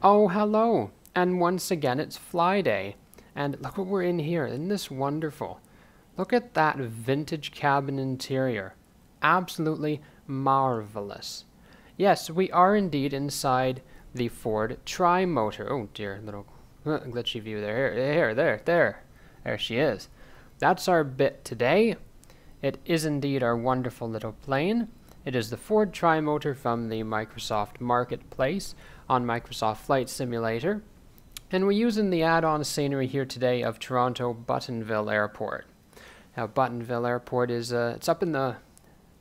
Oh, hello! And once again, it's Fly Day. And look what we're in here. Isn't this wonderful? Look at that vintage cabin interior. Absolutely marvelous. Yes, we are indeed inside the Ford Trimotor. Oh dear, little glitchy view there. There she is. That's our bit today. It is indeed our wonderful little plane. It is the Ford Trimotor from the Microsoft Marketplace on Microsoft Flight Simulator. And we're using the add-on scenery here today of Toronto Buttonville Airport. Now, Buttonville Airport is it's up in the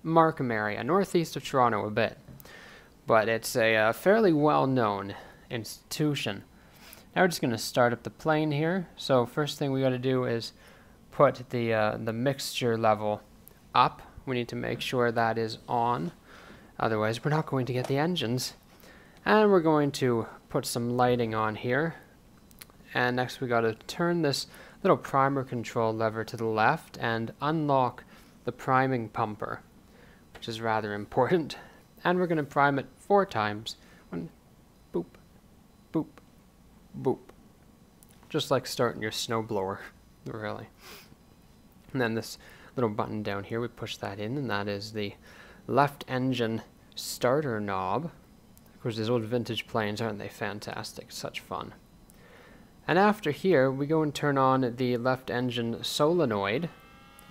Markham area, northeast of Toronto a bit. But it's a fairly well-known institution. Now we're just going to start up the plane here. So first thing we got to do is put the mixture level up. We need to make sure that is on. Otherwise, we're not going to get the engines. And we're going to put some lighting on here. And next we got to turn this little primer control lever to the left and unlock the priming pumper, which is rather important. And we're going to prime it 4 times. 1, boop, boop, boop. Just like starting your snowblower, really. And then this little button down here, we push that in, and that is the left engine starter knob. Of course, these old vintage planes, aren't they fantastic? Such fun. And after here, we go and turn on the left engine solenoid.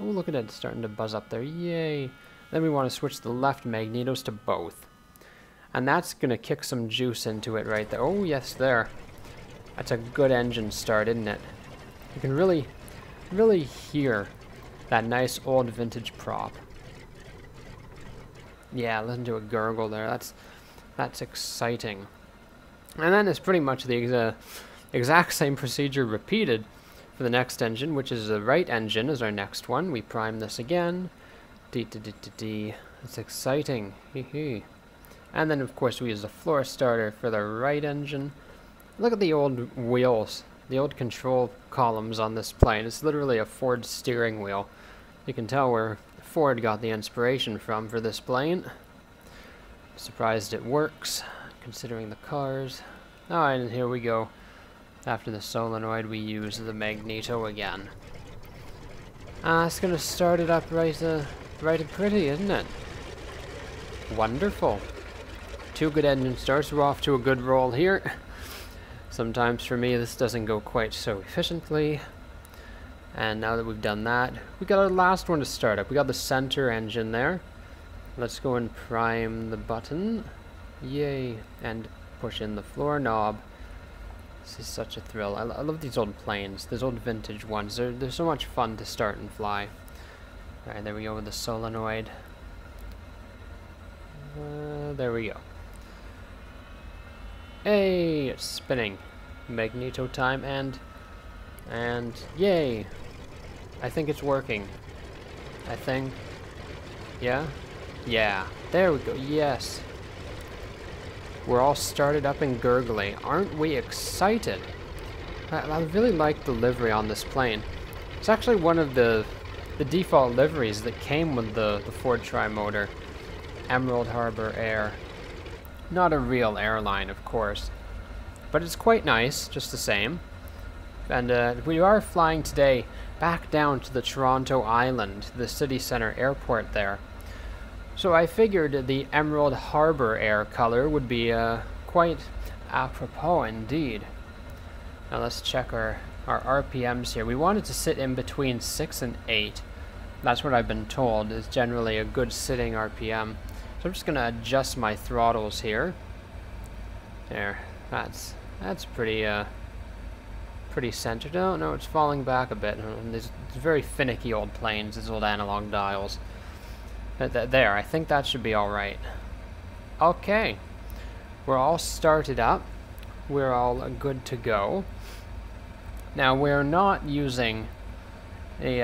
Oh, look at it, it's starting to buzz up there. Yay. Then we want to switch the left magnetos to both. And that's going to kick some juice into it right there. Oh, yes, there. That's a good engine start, isn't it? You can really hear that nice old vintage prop. Yeah, listen to it gurgle there. That's exciting. And then it's pretty much the exact same procedure repeated for the next engine, which is the right engine is our next one. We prime this again. It's exciting. And then of course we use the floor starter for the right engine. Look at the old wheels, the old control columns on this plane. It's literally a Ford steering wheel. You can tell where Ford got the inspiration from for this plane. Surprised it works, considering the cars. Alright, and here we go. After the solenoid, we use the magneto again. It's gonna start it up right and pretty, isn't it? Wonderful. 2 good engine starts. We're off to a good roll here. Sometimes for me this doesn't go quite so efficiently. And now that we've done that, we got our last one to start up. We got the center engine there. Let's go and prime the button. Yay. And push in the floor knob. This is such a thrill. I love these old planes, these old vintage ones. They're so much fun to start and fly. Alright, there we go with the solenoid. There we go. Hey, it's spinning. Magneto time and yay. I think it's working. I think. Yeah? Yeah. There we go. Yes. We're all started up and gurgly. Aren't we excited? I really like the livery on this plane. It's actually one of the default liveries that came with the Ford Trimotor. Emerald Harbor Air. Not a real airline, of course. But it's quite nice, just the same. And we are flying today back down to the Toronto Island, the city center airport there. So I figured the Emerald Harbor Air color would be quite apropos indeed. Now let's check our RPMs here. We want it to sit in between 6 and 8. That's what I've been told is generally a good sitting RPM. So I'm just going to adjust my throttles here. There, that's pretty centered. Oh no, it's falling back a bit. These very finicky old planes, these old analog dials. There, I think that should be all right. Okay, we're all started up. We're all good to go. Now we're not using a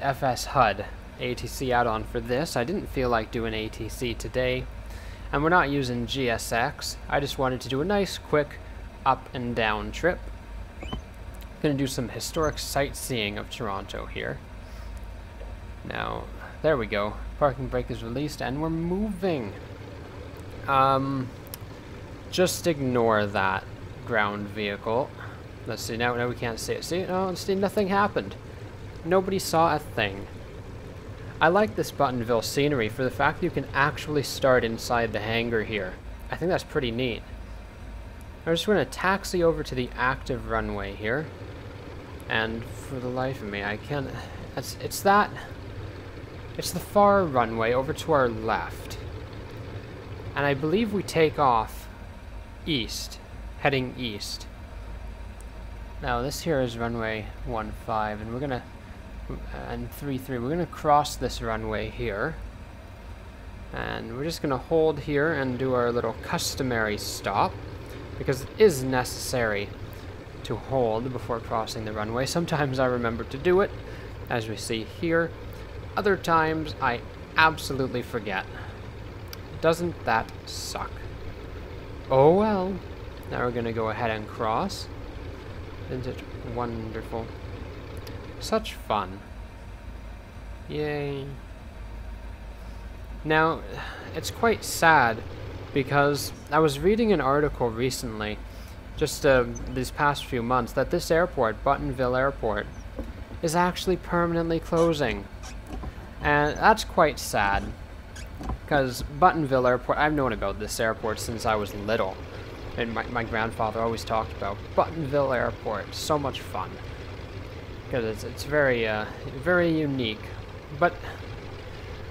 FS HUD ATC add-on for this. I didn't feel like doing ATC today. And we're not using GSX. I just wanted to do a nice quick up and down trip. Gonna do some historic sightseeing of Toronto here. Now, there we go. Parking brake is released and we're moving. Just ignore that. ground vehicle. Let's see, now we can't see it. See, no, see, nothing happened. Nobody saw a thing. I like this Buttonville scenery for the fact that you can actually start inside the hangar here. I think that's pretty neat. I'm just going to taxi over to the active runway here. And for the life of me, I can't... It's the far runway over to our left. And I believe we take off east, heading east. Now this here is runway 15, and we're gonna, and 33, we're gonna cross this runway here. And we're just gonna hold here and do our little customary stop, because it is necessary to hold before crossing the runway. Sometimes I remember to do it, as we see here. Other times I absolutely forget. Doesn't that suck? Oh well. Now we're gonna go ahead and cross. Isn't it wonderful? Such fun. Yay. Now, it's quite sad because I was reading an article recently, just these past few months, that this airport, Buttonville Airport, is actually permanently closing. And that's quite sad. Because Buttonville Airport, I've known about this airport since I was little. And my grandfather always talked about Buttonville Airport. So much fun. Because it's very, very unique. But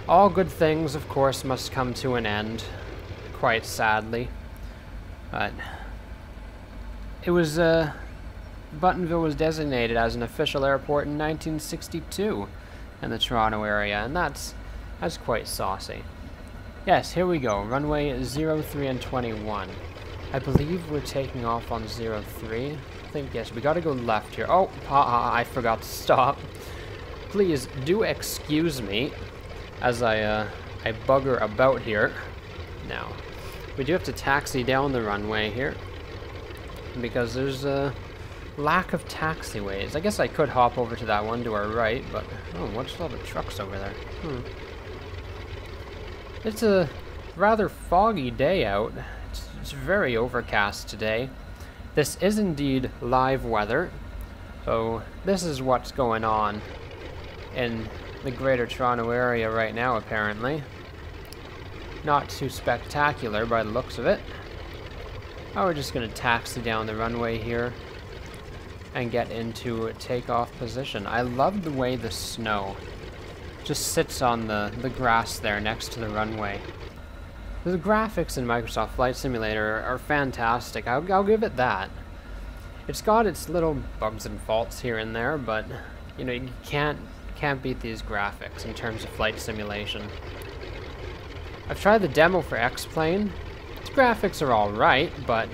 all good things, of course, must come to an end. Quite sadly. But it was, Buttonville was designated as an official airport in 1962 in the Toronto area. And that's quite saucy. Yes, here we go. Runway 03 and 21. I believe we're taking off on 03. I think, yes, we gotta go left here. Oh, I forgot to stop. Please do excuse me as I bugger about here. Now, we do have to taxi down the runway here because there's a lack of taxiways. I guess I could hop over to that one to our right, but oh, what's all the trucks over there? It's a rather foggy day out. It's very overcast today. This is indeed live weather, so this is what's going on in the Greater Toronto area right now, apparently. Not too spectacular by the looks of it. Now we're just going to taxi down the runway here and get into takeoff position. I love the way the snow just sits on the grass there next to the runway. The graphics in Microsoft Flight Simulator are fantastic. I'll give it that. It's got its little bugs and faults here and there, but you know, you can't beat these graphics in terms of flight simulation. I've tried the demo for X-Plane. The graphics are alright, but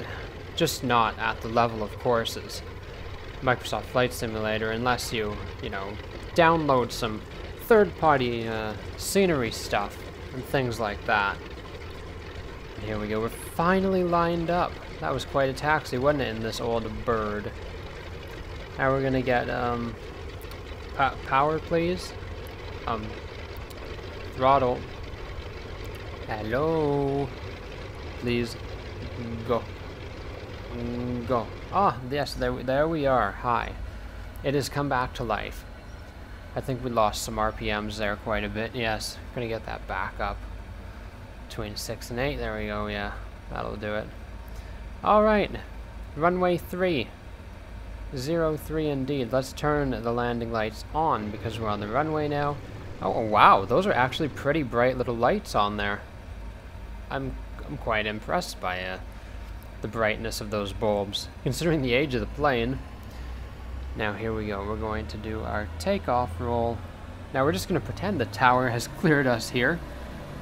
just not at the level, of course, as Microsoft Flight Simulator, unless you know, download some third-party scenery stuff and things like that. And here we go, we're finally lined up. That was quite a taxi, wasn't it, in this old bird? Now we're gonna get, power, please. Throttle. Hello. Please, go. Go. Ah, yes, there we are. Hi. It has come back to life. I think we lost some RPMs there quite a bit. Yes, gonna get that back up. Between 6 and 8, there we go, yeah. That'll do it. Alright, runway 3. 03 indeed. Let's turn the landing lights on because we're on the runway now. Oh, wow, those are actually pretty bright little lights on there. I'm quite impressed by the brightness of those bulbs, considering the age of the plane. Now here we go, we're going to do our takeoff roll. Now we're just going to pretend the tower has cleared us here,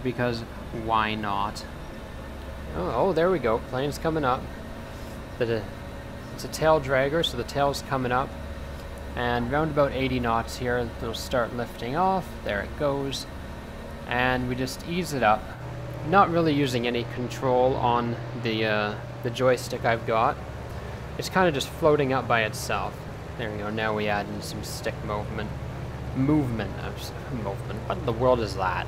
because why not? Oh, there we go, plane's coming up. It's a tail dragger, so the tail's coming up. And round about 80 knots here, it'll start lifting off. There it goes. And we just ease it up. Not really using any control on the joystick I've got. It's kind of just floating up by itself. There we go, now we add in some stick movement. Movement. What in the world is that?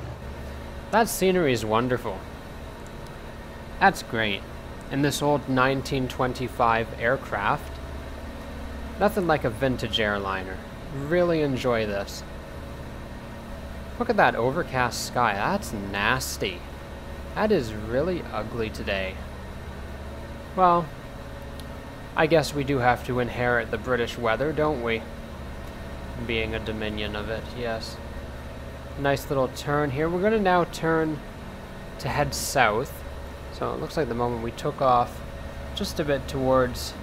That scenery is wonderful. That's great. in this old 1925 aircraft. Nothing like a vintage airliner. Really enjoy this. Look at that overcast sky. That's nasty. That is really ugly today. Well, I guess we do have to inherit the British weather, don't we? Being a dominion of it, yes. Nice little turn here. We're going to now turn to head south. So it looks like the moment we took off just a bit towards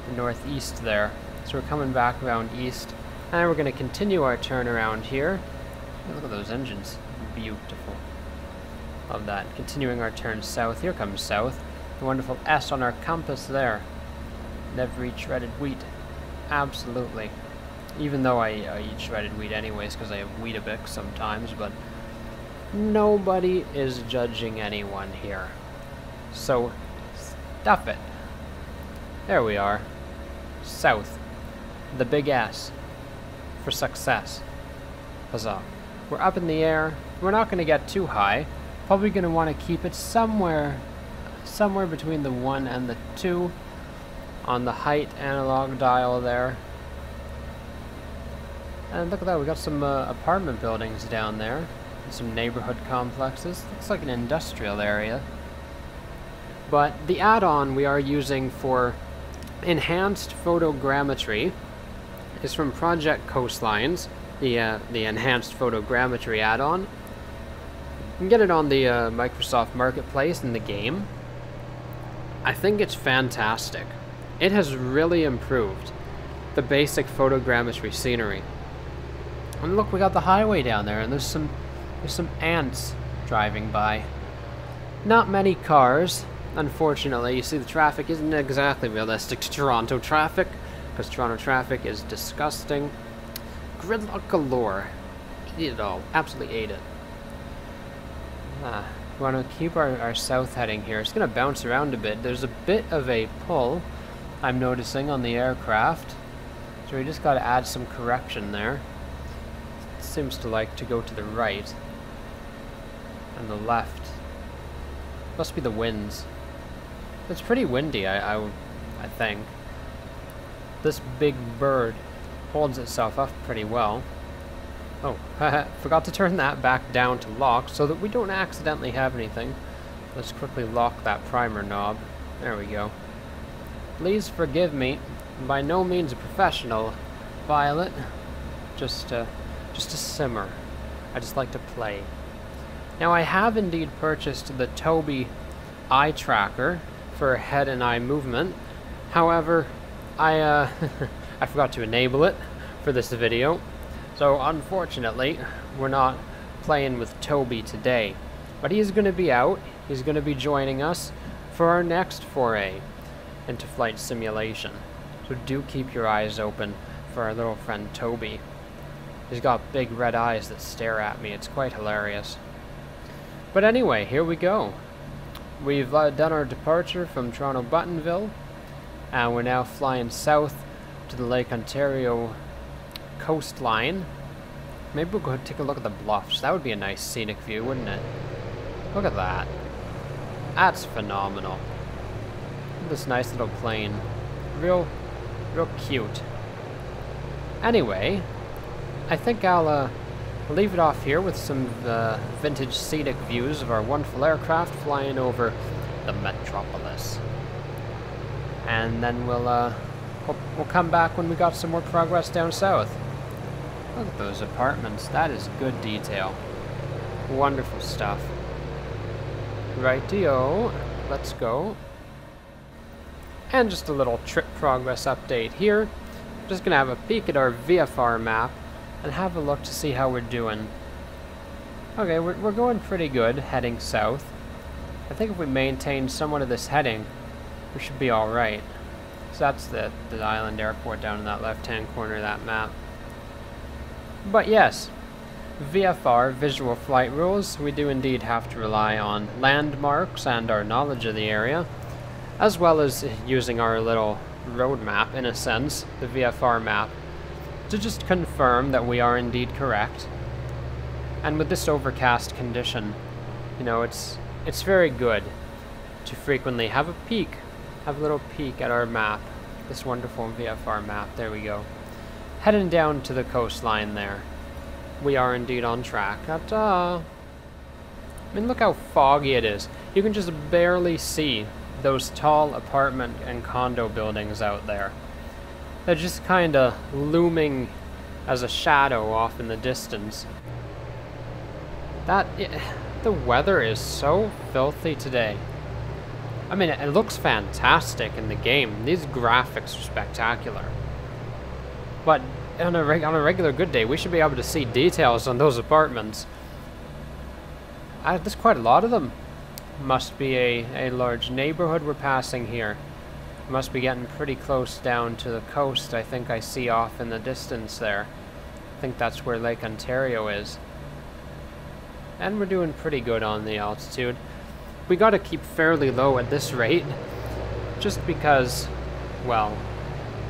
the northeast there. So we're coming back around east. And we're going to continue our turn around here. Look at those engines. Beautiful. Love that. Continuing our turn south. Here comes south. The wonderful S on our compass there. Never eat shredded wheat. Absolutely. Even though I eat shredded wheat anyways because I have Weetabix sometimes, but nobody is judging anyone here. So, stuff it. There we are. South. The big S. For success. Huzzah. We're up in the air. We're not going to get too high. Probably going to want to keep it somewhere between the 1 and the 2 on the height analog dial there. And look at that, we got some apartment buildings down there. And some neighborhood complexes. Looks like an industrial area. But the add-on we are using for enhanced photogrammetry is from Project Coastlines, the enhanced photogrammetry add-on. You can get it on the Microsoft Marketplace in the game. I think it's fantastic. It has really improved the basic photogrammetry scenery. And look, we got the highway down there, and there's some ants driving by. Not many cars, unfortunately. You see, the traffic isn't exactly realistic to Toronto traffic, because Toronto traffic is disgusting. Gridlock galore. Eat it all. Absolutely ate it. We want to keep our south heading here. It's going to bounce around a bit. There's a bit of a pull I'm noticing on the aircraft. So we just got to add some correction there. It seems to like to go to the right and the left. Must be the winds. It's pretty windy, I think. This big bird holds itself up pretty well. Oh, forgot to turn that back down to lock so that we don't accidentally have anything. Let's quickly lock that primer knob. There we go. Please forgive me. I'm by no means a professional, Violet. Just a simmer. I just like to play. Now I have indeed purchased the Tobii eye tracker for head and eye movement. However, I forgot to enable it for this video. So unfortunately, we're not playing with Tobii today. But he's going to be out. He's going to be joining us for our next foray into flight simulation. So do keep your eyes open for our little friend Tobii. He's got big red eyes that stare at me. It's quite hilarious. But anyway, here we go. We've done our departure from Toronto Buttonville, and we're now flying south to the Lake Ontario coastline. Maybe we'll go take a look at the bluffs. That would be a nice scenic view, wouldn't it? Look at that. That's phenomenal. This nice little plane. Real cute. Anyway, I think I'll leave it off here with some vintage scenic views of our wonderful aircraft flying over the metropolis. And then we'll come back when we got some more progress down south. Look at those apartments. That is good detail. Wonderful stuff. Rightio. Let's go. And just a little trip progress update here. Just gonna have a peek at our VFR map and have a look to see how we're doing. Okay, we're going pretty good heading south. I think if we maintain somewhat of this heading, we should be alright. So that's the island airport down in that left-hand corner of that map. But yes, VFR, visual flight rules, we do indeed have to rely on landmarks and our knowledge of the area, as well as using our little road map, in a sense, the VFR map, to just confirm that we are indeed correct. And with this overcast condition, you know, it's very good to frequently have a little peek at our map. This wonderful VFR map. There we go. Heading down to the coastline there. We are indeed on track. Ta-ta! I mean, look how foggy it is. You can just barely see those tall apartment and condo buildings out there. They're just kind of looming as a shadow off in the distance. The weather is so filthy today. I mean, it looks fantastic in the game. These graphics are spectacular. But on a regular good day, we should be able to see details on those apartments. There's quite a lot of them. Must be a large neighborhood we're passing here. Must be getting pretty close down to the coast. I think I see off in the distance there. I think that's where Lake Ontario is. And we're doing pretty good on the altitude. We gotta keep fairly low at this rate, just because, well,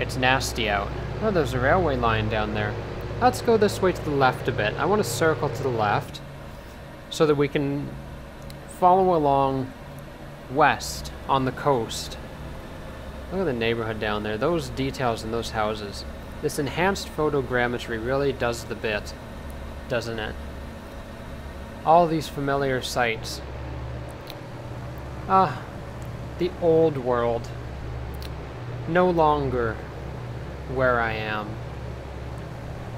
it's nasty out. Oh, there's a railway line down there. Let's go this way to the left a bit. I want to circle to the left so that we can follow along west on the coast. Look at the neighborhood down there. Those details in those houses. This enhanced photogrammetry really does the bit, doesn't it? All these familiar sights. Ah, the old world. No longer where I am.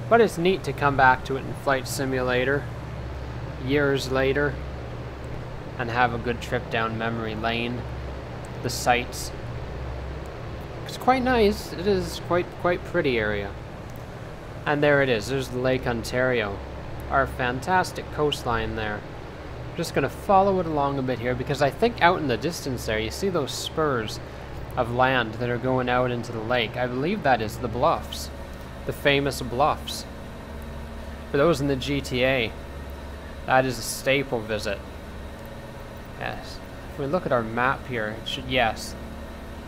But it's neat to come back to it in Flight Simulator years later and have a good trip down memory lane. The sights. It's quite nice. It is quite pretty area. And there it is. There's Lake Ontario. Our fantastic coastline there. I'm just going to follow it along a bit here because I think out in the distance there you see those spurs of land that are going out into the lake. I believe that is the Bluffs. The famous Bluffs. For those in the GTA, that is a staple visit. Yes. If we look at our map here, it should, yes.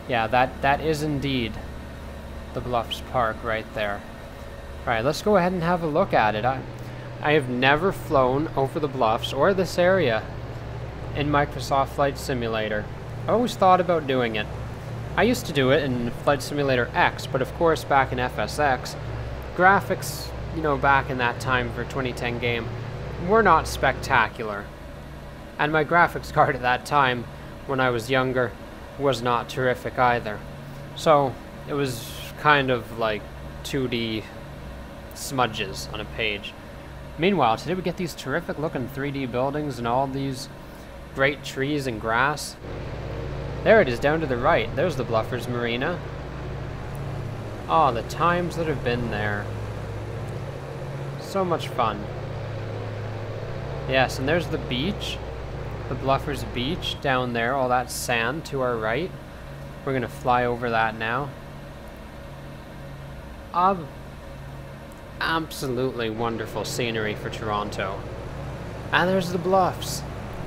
Yeah, that is indeed the Bluffs Park right there. Alright, let's go ahead and have a look at it. I have never flown over the Bluffs or this area in Microsoft Flight Simulator. I always thought about doing it. I used to do it in Flight Simulator X, but of course back in FSX, graphics, you know, back in that time for 2010 game, were not spectacular. And my graphics card at that time, when I was younger, was not terrific either. So, it was kind of like 2D smudges on a page. Meanwhile, today we get these terrific looking 3D buildings and all these great trees and grass. There it is down to the right. There's the Bluffers Marina. Oh, the times that have been there. So much fun. Yes, and there's the beach. The Bluffers Beach down there. All that sand to our right. We're going to fly over that now. Absolutely wonderful scenery for Toronto. And there's the Bluffs.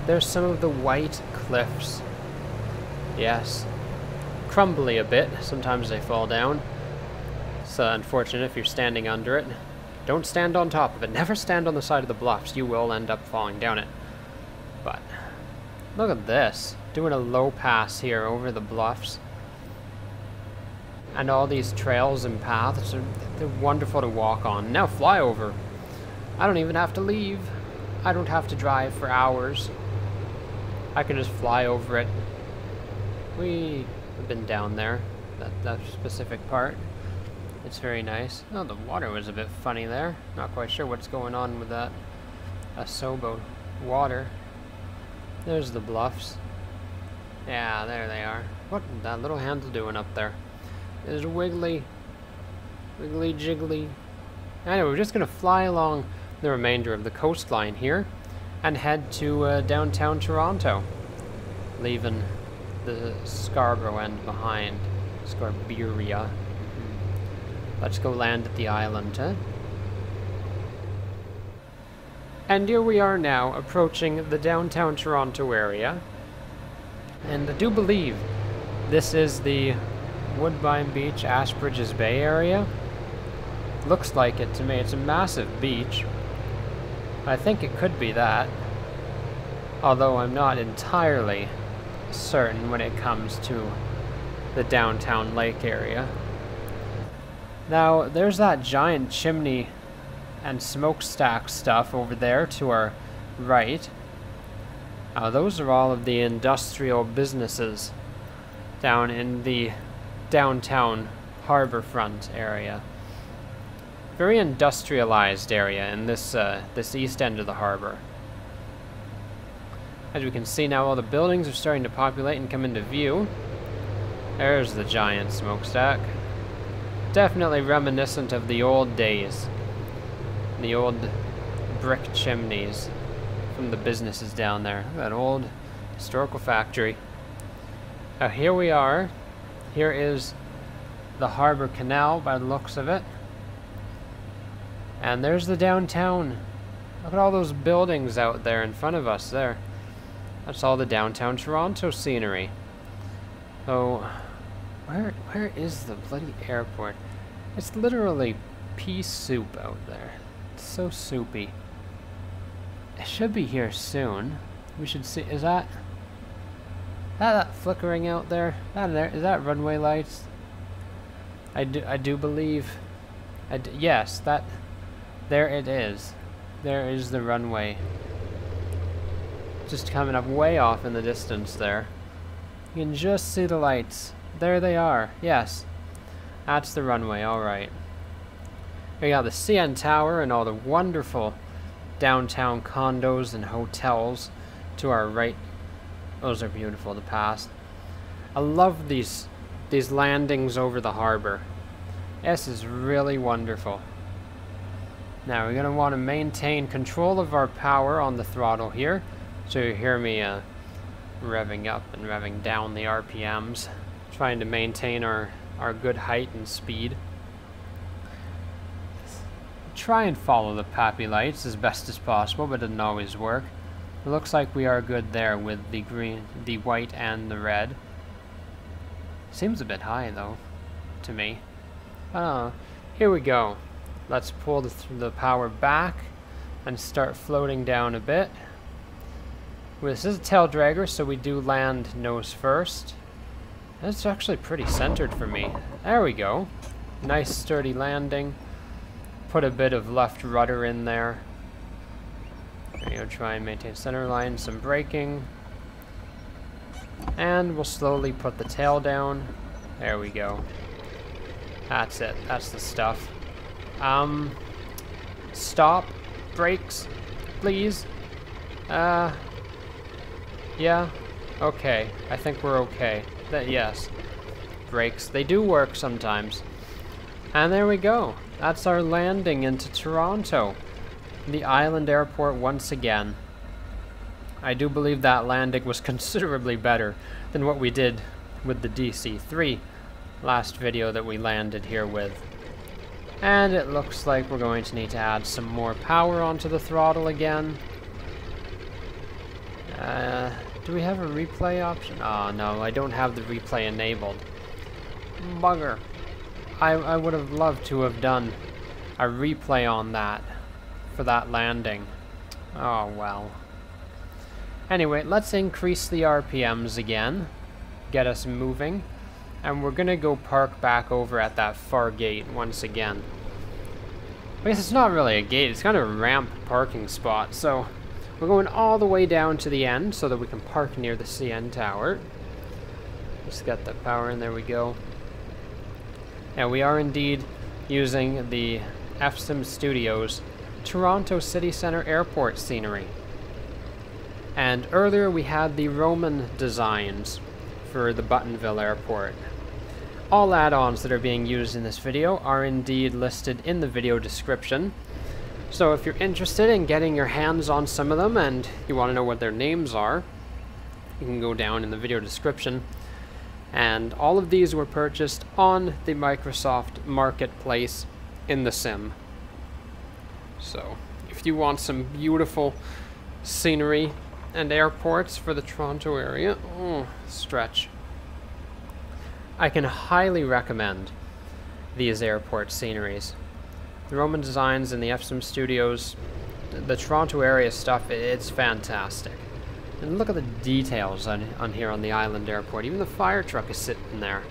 There's some of the white cliffs. Yes. Crumbly a bit. Sometimes they fall down. It's unfortunate if you're standing under it. Don't stand on top of it. Never stand on the side of the bluffs. You will end up falling down it. But look at this. Doing a low pass here over the bluffs. And all these trails and paths, they're wonderful to walk on. Now flyover. I don't even have to leave. I don't have to drive for hours. I can just fly over it. We have been down there, that specific part. It's very nice. Oh, the water was a bit funny there. Not quite sure what's going on with that Asobo water. There's the bluffs. Yeah, there they are. What's that little handle doing up there? There's wiggly jiggly. Anyway, we're just going to fly along the remainder of the coastline here and head to downtown Toronto, leaving the Scarborough end behind. Scarborough. Let's go land at the island, huh? And here we are now, approaching the downtown Toronto area. And I do believe this is the Woodbine Beach, Ashbridges Bay area. Looks like it to me. It's a massive beach. I think it could be that. Although I'm not entirely certain when it comes to the downtown lake area. Now, there's that giant chimney and smokestack stuff over there to our right. Those are all of the industrial businesses down in the downtown harborfront area. Very industrialized area in this this east end of the harbor. As we can see now, all the buildings are starting to populate and come into view. There's the giant smokestack. Definitely reminiscent of the old days. The old brick chimneys from the businesses down there. Look at that old historical factory. Now here we are. Here is the harbor canal by the looks of it. And there's the downtown. Look at all those buildings out there in front of us there. That's all the downtown Toronto scenery. So, where is the bloody airport? It's literally pea soup out there. It's so soupy. It should be here soon. We should see. Is that flickering out there? Is that runway lights? I do believe. Yes, that. There it is. There is the runway. Just coming up way off in the distance there. You can just see the lights. There they are. Yes. That's the runway. Alright. We got the CN Tower and all the wonderful downtown condos and hotels to our right. Those are beautiful to pass. I love these landings over the harbor. This is really wonderful. Now we're going to want to maintain control of our power on the throttle here. So you hear me revving up and revving down the RPMs. Trying to maintain our good height and speed. Try and follow the PAPI lights as best as possible, but it doesn't always work. It looks like we are good there with the green, the white and the red. Seems a bit high though, to me. Here we go. Let's pull the power back and start floating down a bit. This is a tail dragger, so we do land nose first. That's actually pretty centered for me. There we go. Nice sturdy landing. Put a bit of left rudder in there. There you go, try and maintain center line, some braking. And we'll slowly put the tail down. There we go. That's it. That's the stuff. Stop. Brakes. Please. Yeah. Okay. I think we're okay. Yes. Brakes. They do work sometimes. And there we go. That's our landing into Toronto. The island airport once again. I do believe that landing was considerably better than what we did with the DC-3 last video that we landed here with. And it looks like we're going to need to add some more power onto the throttle again. Do we have a replay option? Oh no, I don't have the replay enabled. Bugger. I would have loved to have done a replay on that for that landing. Oh well. Anyway, let's increase the RPMs again. Get us moving. And we're gonna go park back over at that far gate once again. I guess it's not really a gate, it's kind of a ramp parking spot. So we're going all the way down to the end so that we can park near the CN Tower. Just got the power in, there we go. Now we are indeed using the FSimStudios Toronto City Centre Airport scenery. And earlier we had the Roman designs for the Buttonville Airport. All add-ons that are being used in this video are indeed listed in the video description. So if you're interested in getting your hands on some of them and you want to know what their names are, you can go down in the video description. And all of these were purchased on the Microsoft Marketplace in the sim. So if you want some beautiful scenery and airports for the Toronto area, stretch. I can highly recommend these airport sceneries. The Roman designs and the FSimStudios, the Toronto area stuff, it's fantastic. And look at the details on here on the island airport. Even the fire truck is sitting there.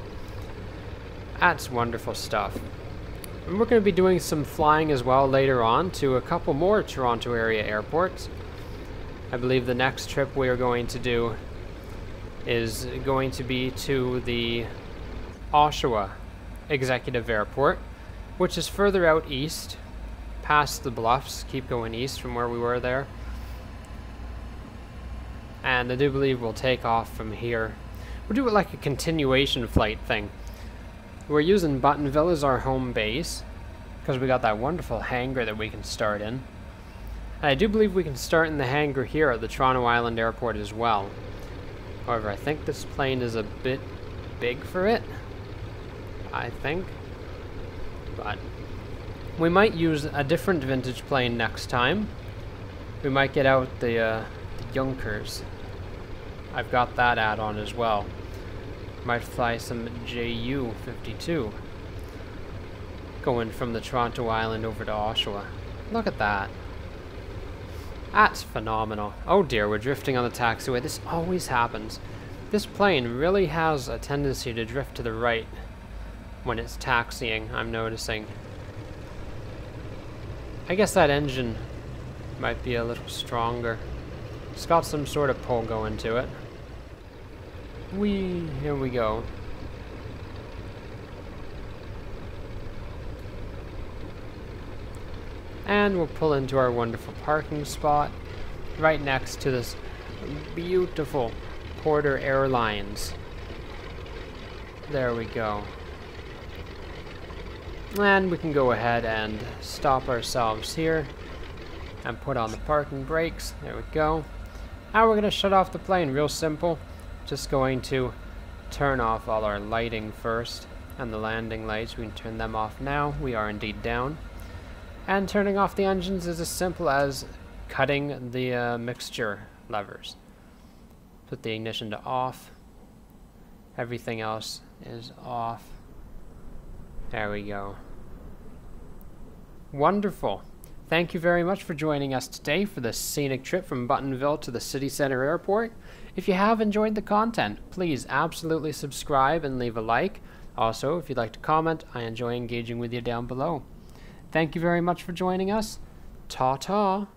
That's wonderful stuff. And we're going to be doing some flying as well later on to a couple more Toronto area airports. I believe the next trip we are going to do is going to be to the Oshawa Executive Airport, which is further out east, past the Bluffs. Keep going east from where we were there. And I do believe we'll take off from here. We'll do it like a continuation flight thing. We're using Buttonville as our home base, because we got that wonderful hangar that we can start in. And I do believe we can start in the hangar here at the Toronto Island Airport as well. However, I think this plane is a bit big for it. I think. But we might use a different vintage plane next time. We might get out the Junkers. I've got that add-on as well. Might fly some JU-52 going from the Toronto Island over to Oshawa. Look at that. That's phenomenal. Oh dear, we're drifting on the taxiway. This always happens. This plane really has a tendency to drift to the right when it's taxiing, I'm noticing. I guess that engine might be a little stronger. It's got some sort of pull going to it. Here we go. And we'll pull into our wonderful parking spot right next to this beautiful Porter Airlines. There we go. And we can go ahead and stop ourselves here and put on the parking brakes. There we go. Now we're going to shut off the plane. Real simple. Just going to turn off all our lighting first, and the landing lights. We can turn them off now. We are indeed down. And turning off the engines is as simple as cutting the mixture levers. Put the ignition to off. Everything else is off. There we go. Wonderful. Thank you very much for joining us today for this scenic trip from Buttonville to the City Center Airport. If you have enjoyed the content, please absolutely subscribe and leave a like. Also, if you'd like to comment, I enjoy engaging with you down below. Thank you very much for joining us. Ta-ta.